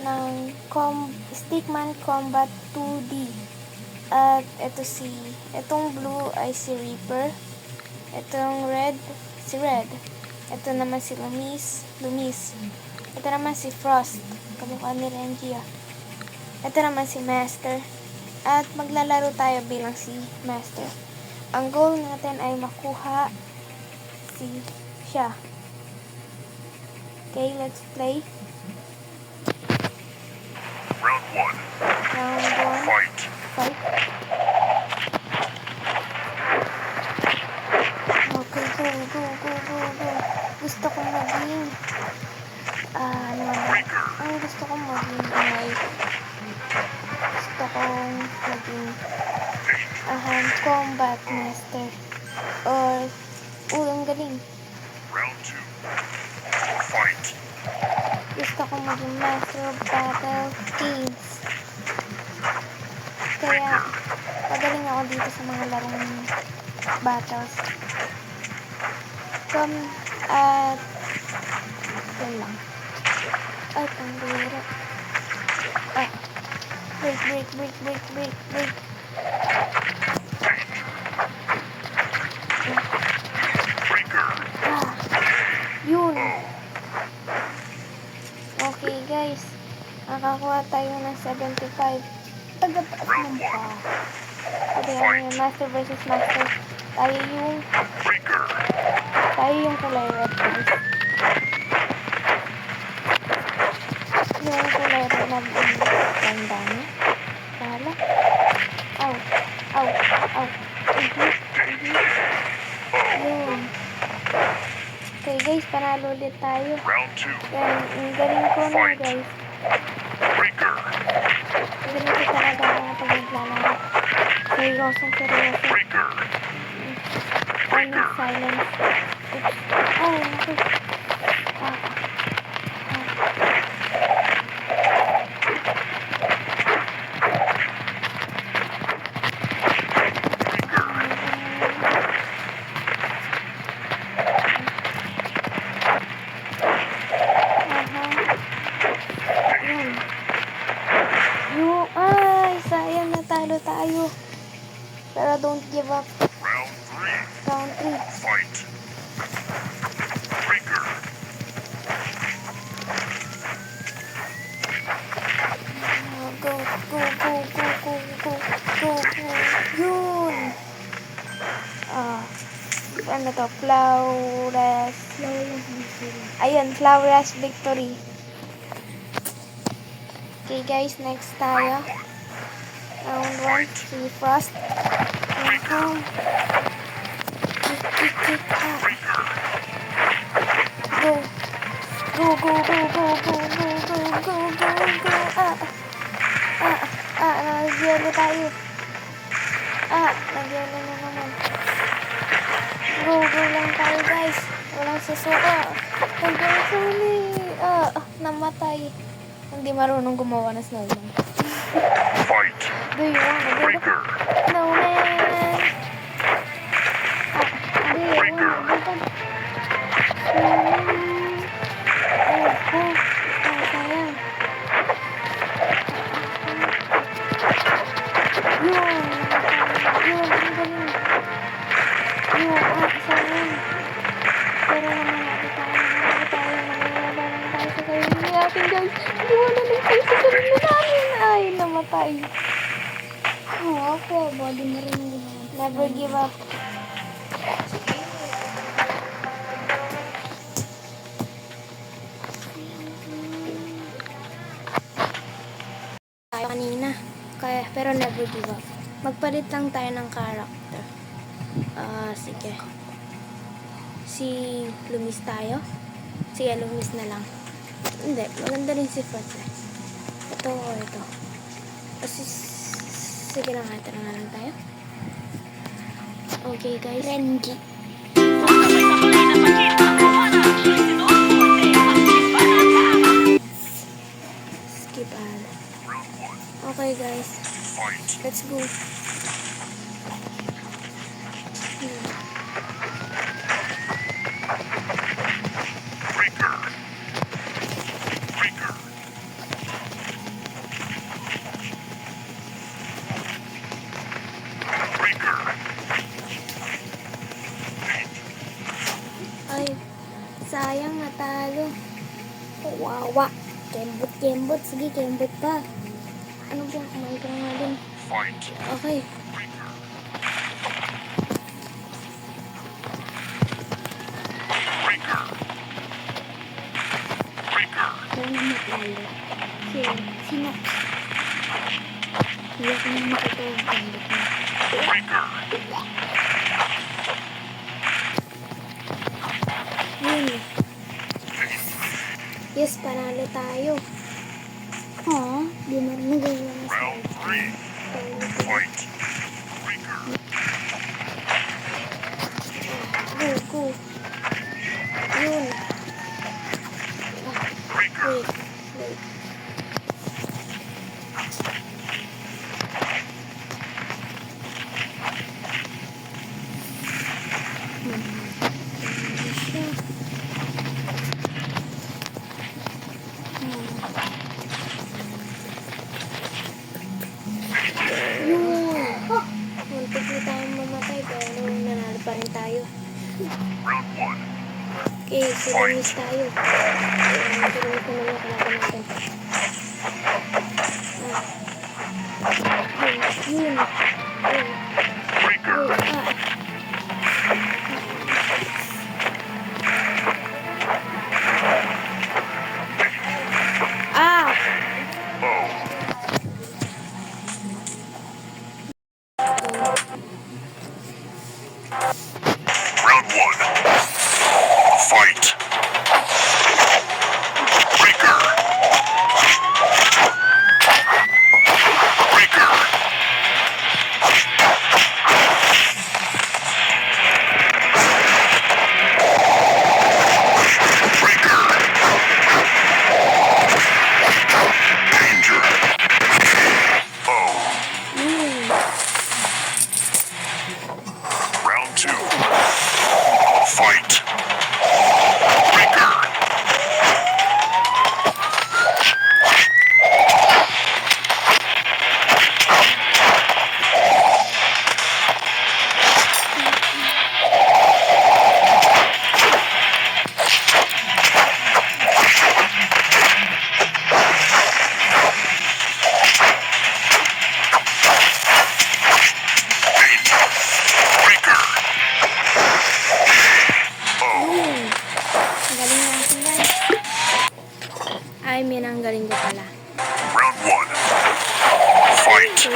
ng Stickman Combat 2D. At itong blue ay si Reaper. Itong red, si Red. Ito naman si Lumis. Ito naman si Frost. Kamukha ni Renji ah. Ito naman si Master. At maglalaro tayo bilang si Master. Ang goal natin ay makuha siya. Okay, let's play. Round 1. Fight. Okay, go. Gusto kong maging gusto kong maging combat master or ang galing. Round 2. Fight. Gusto kong maging master of battle games. Kaya pagaling ako dito sa mga larong battles. Yun lang. Ay, pangbira. Break. Yun. Okay, guys. Nakakuha tayo ng 75. Tagataas ng pa. Okay, master versus master. Tayo yung kulay red, guys. Yung kulay red na ganda niya. Kala. Ow. Yun. Okay, guys, panalo ulit tayo. Round 2. Yan, ang galing ko na, guys. Ganito talaga ako kapag naglalaro. Seryosong. I need silence. Ay, naku. Sayang, natalo tayo. Pero don't give up. Round 3. Fight. Breaker. Go. Yun. Ano to? Flawless. Ayun, flawless victory. Okay, guys, next tayo. Round 1, si Frost. Go. Nagyelo tayo. Nagyelo na naman. Go lang tayo, guys. Walang susuka. Hanggang suli. Namatay. Hindi marunong gumawa ng snowman. Fight. Do you wanna go? Snowman. Sayang. Yun, ang galing. Sayang. Pero naman tayo sa sarili natin, guys. Hindi wala lang tayo sa sarili namin. Ay, namatay. Ako, body mo rin yung Never give up. Tayo kanina. Pero never give up. Magpalit lang tayo ng character. Sige. Si Lumis tayo. Sige, Lumis na lang. Hindi, maganda rin si Frost. Ito. Sige lang, ito na lang tayo. Okay, guys. Renji. Skip ad. Okay, guys. Let's go. Wawa. Kembot, kembot. Sige, kembot pa. Ano ba? Kumain ka na nga din. Fight. Okay. Breaker. Breaker. Breaker. Kaya na matlalo. Sino? Hindi ako na makita yung kembot na. Breaker. Yun. Yes, panalo tayo. Di marunong gawin na Round 3. Fight. Breaker. Go, go. Yun. Breaker. Wait. Muntik na tayong mamatay pero nanalo pa rin tayo. Round 1. Okay, silinis tayo. Silinis naman yung kalaban natin. Yun. Breaker. Oh. Round 1. Fight. Breaker. Breaker. Breaker. Danger. Oh. Round 2. Fight. Breaker. Danger. Breaker. Oh. Ang galing natin guys. Ay, may nang galing ko pala. Round 1. Fight. So,